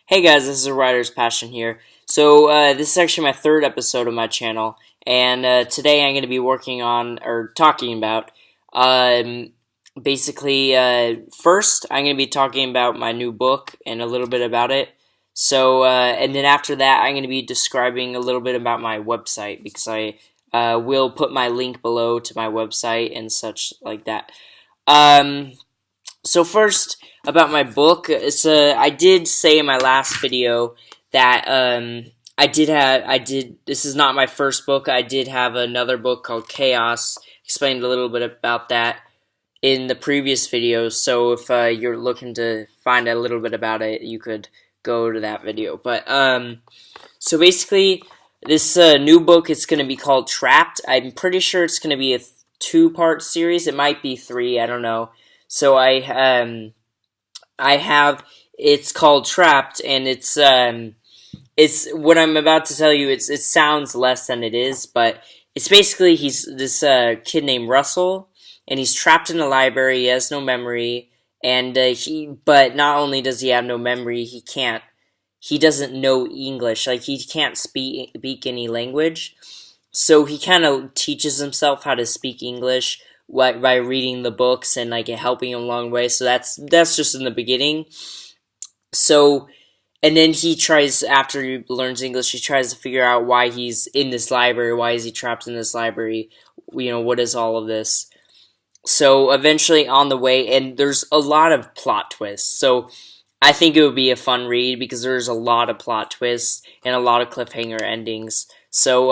Hey guys, this is a Writer's Passion here. So this is actually my third episode of my channel, and today I'm going to be working on, or talking about, um, first I'm going to be talking about my new book and a little bit about it. And then after that I'm going to be describing a little bit about my website, because I will put my link below to my website and such like that. Um, so first, about my book, I did say in my last video that this is not my first book. I did have another book called Chaos. Explained a little bit about that in the previous video. So if you're looking to find a little bit about it, you could go to that video. So basically, this new book is going to be called Trapped. I'm pretty sure it's going to be a two-part series. It might be three. I don't know. So I have, it's called Trapped, and it's what I'm about to tell you. It sounds less than it is, but it's basically he's this kid named Russell, and he's trapped in a library. He has no memory, and but not only does he have no memory, he doesn't know English. Like, he can't speak any language. So he kind of teaches himself how to speak English by reading the books and like helping him along the way. So that's just in the beginning. So, and then he tries, after he learns English, he tries to figure out why he's in this library. Why is he trapped in this library? You know, what is all of this? So eventually on the way, and there's a lot of plot twists. So I think it would be a fun read because there's a lot of plot twists and a lot of cliffhanger endings. So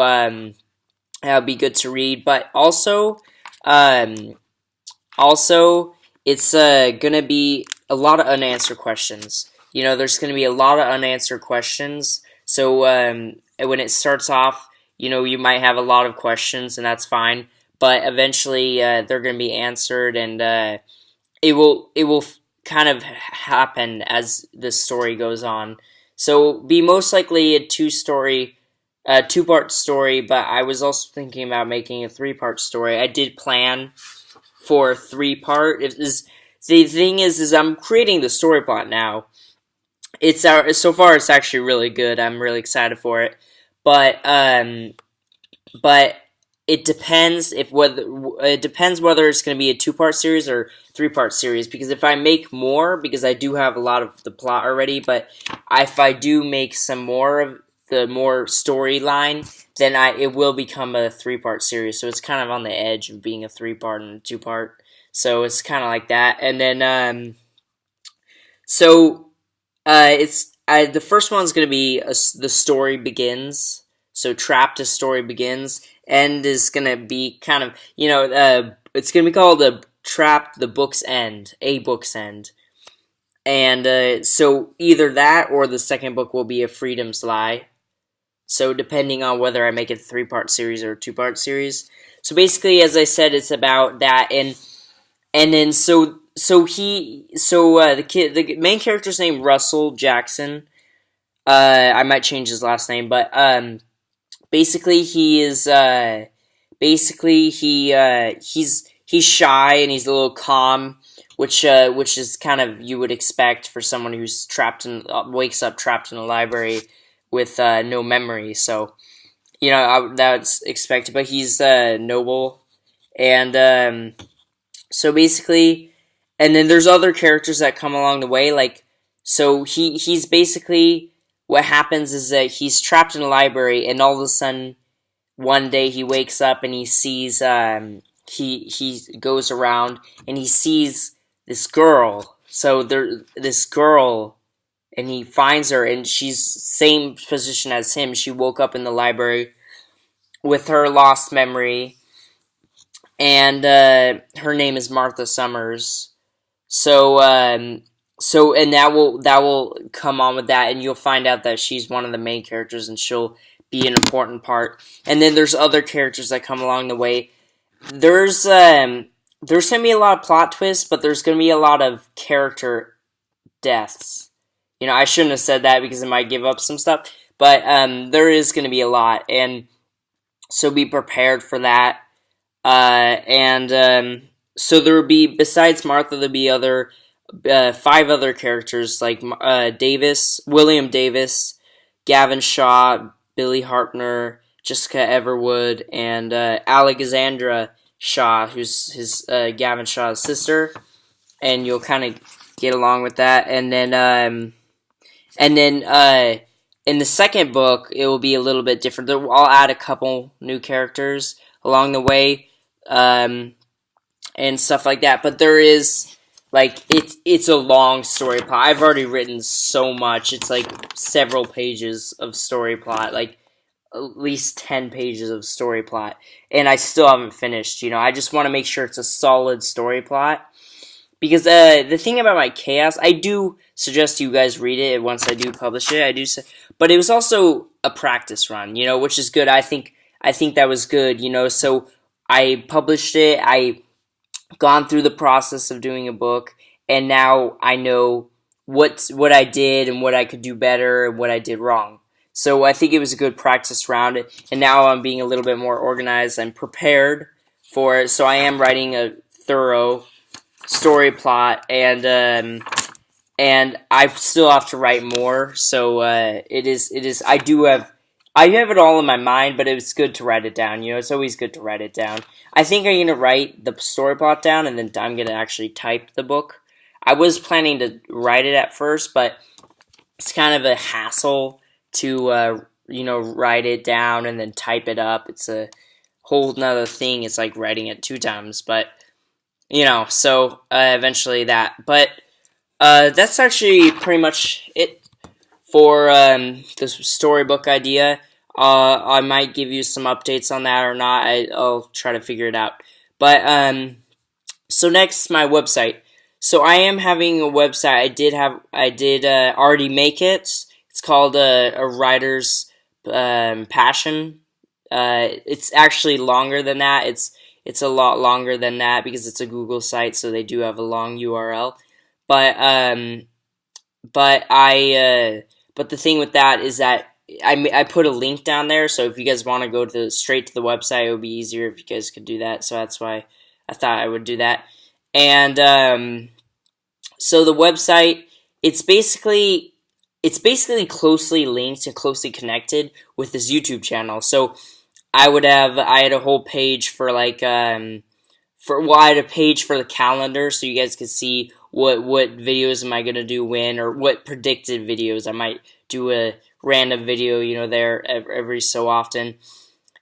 that would be good to read. But um, it's gonna be a lot of unanswered questions. You know, there's gonna be a lot of unanswered questions. So when it starts off, you know, you might have a lot of questions, and that's fine. But eventually, they're gonna be answered, and it will kind of happen as the story goes on. So be most likely a two-part story, but I was also thinking about making a three-part story. I did plan for a three-part. The thing is I'm creating the story plot now. So far it's actually really good. I'm really excited for it, but but it depends whether it's going to be a two-part series or three-part series. Because if I make more, because I do have a lot of the plot already, but if I do make some more of the more storyline, then it will become a three-part series. So it's kind of on the edge of being a three-part and a two-part. So it's kind of like that. And then so the first one's gonna be the story begins. So Trapped, a story begins. End is gonna be kind of, it's gonna be called a Trapped, the book's end, a book's end. And so either that or the second book will be a Freedom's Lie. So depending on whether I make it a three-part series or a two-part series. So basically, as I said, it's about that, and then the main character's name Russell Jackson. I might change his last name, but basically he is he's shy, and he's a little calm, which is kind of you would expect for someone who's wakes up trapped in a library with no memory. So, you know, that's expected. But he's noble, and so basically, and then there's other characters that come along the way. Like, so he's basically, what happens is that he's trapped in a library, and all of a sudden, one day he wakes up and he sees he goes around and he sees this girl. So this girl, and he finds her, and she's same position as him. She woke up in the library with her lost memory, and her name is Martha Summers. So and that will come on with that, and you'll find out that she's one of the main characters, and she'll be an important part. And then there's other characters that come along the way. There's gonna be a lot of plot twists, but there's gonna be a lot of character deaths. You know, I shouldn't have said that because it might give up some stuff, but there is gonna be a lot, and so be prepared for that. And so there will be, besides Martha, there'll be other 5 other characters like William Davis, Gavin Shaw, Billy Hartner, Jessica Everwood, and Alexandra Shaw, who's his Gavin Shaw's sister, and you'll kind of get along with that. And then in the second book, it will be a little bit different. I'll add a couple new characters along the way, and stuff like that. But there is it's a long story plot. I've already written so much. It's like several pages of story plot, like at least 10 pages of story plot, and I still haven't finished. I just want to make sure it's a solid story plot. Because the thing about my chaos, I do suggest you guys read it once I do publish it. But it was also a practice run, which is good. I think that was good, So I published it. I gone through the process of doing a book, and now I know what I did and what I could do better and what I did wrong. So I think it was a good practice round, and now I'm being a little bit more organized. I'm prepared for it, so I am writing a thorough story plot, and I still have to write more. So it is. I have it all in my mind, but it's good to write it down. It's always good to write it down. I think I'm gonna write the story plot down, and then I'm gonna actually type the book. I was planning to write it at first, but it's kind of a hassle to write it down and then type it up. It's a whole nother thing. It's like writing it 2 times, but so eventually that. But that's actually pretty much it for the storybook idea. I might give you some updates on that or not. I'll try to figure it out. But so next, my website. So I am having a website. I did already make it. It's called a writer's passion. It's actually longer than that. It's a lot longer than that because it's a Google site, so they do have a long URL. But the thing with that is that I put a link down there, so if you guys want to go straight to the website, it would be easier if you guys could do that. So that's why I thought I would do that. And so the website, it's basically closely linked and closely connected with this YouTube channel. So I had a whole page for I had a page for the calendar, so you guys could see what videos am I gonna do when, or what predicted videos. I might do a random video, there every so often.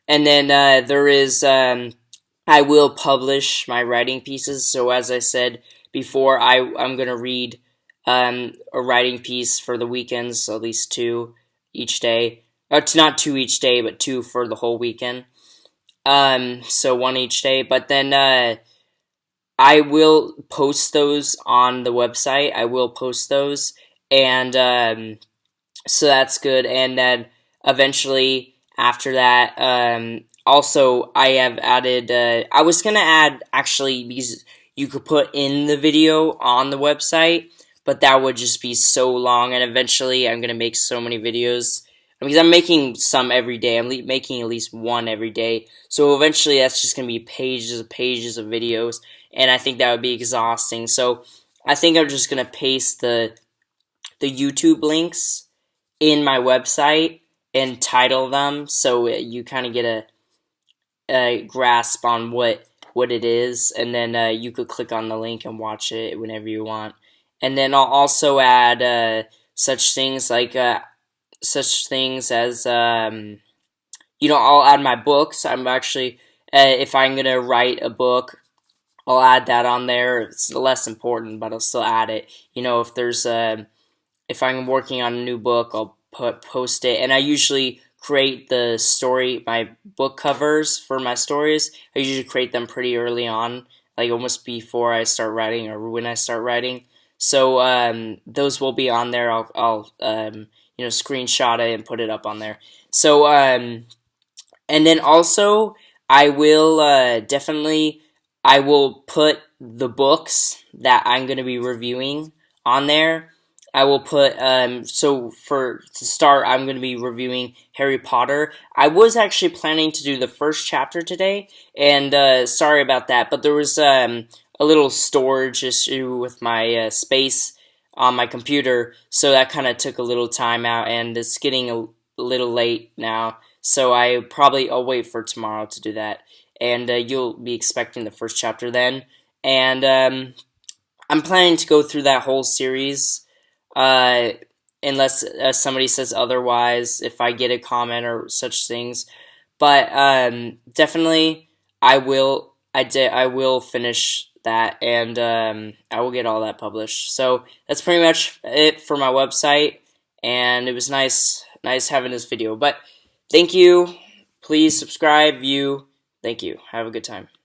And then there is I will publish my writing pieces. So as I said before, I'm gonna read a writing piece for the weekends, at least 2 each day. It's not 2 each day, but 2 for the whole weekend. So 1 each day. But then I will post those on the website. I will post those, and so that's good. And then eventually after that, also I have added. I was gonna add actually because you could put in the video on the website, but that would just be so long. And eventually, I'm gonna make so many videos. Because I'm making some every day. I'm making at least 1 every day. So eventually that's just going to be pages and pages of videos. And I think that would be exhausting. So I think I'm just going to paste the YouTube links in my website and title them. So you kind of get a grasp on what it is. And then you could click on the link and watch it whenever you want. And then I'll also add such things as I'll add my books. I'm actually if I'm gonna write a book, I'll add that on there. It's less important, but I'll still add it. If there's if I'm working on a new book, I'll post it. And I usually create my book covers for my stories. I usually create them pretty early on, like almost before I start writing or when I start writing. So those will be on there. I'll screenshot it and put it up on there. So, and then also, I will I will put the books that I'm going to be reviewing on there. I will put, to start, I'm going to be reviewing Harry Potter. I was actually planning to do the first chapter today, and sorry about that, but there was a a little storage issue with my space on my computer, so that kind of took a little time out, and it's getting a little late now. So I'll wait for tomorrow to do that, and you'll be expecting the first chapter then. And I'm planning to go through that whole series, uh, unless somebody says otherwise. If I get a comment or such things, but definitely I will. I will finish that, and I will get all that published. So that's pretty much it for my website, and it was nice having this video. But thank you. Please subscribe, view. Thank you. Have a good time.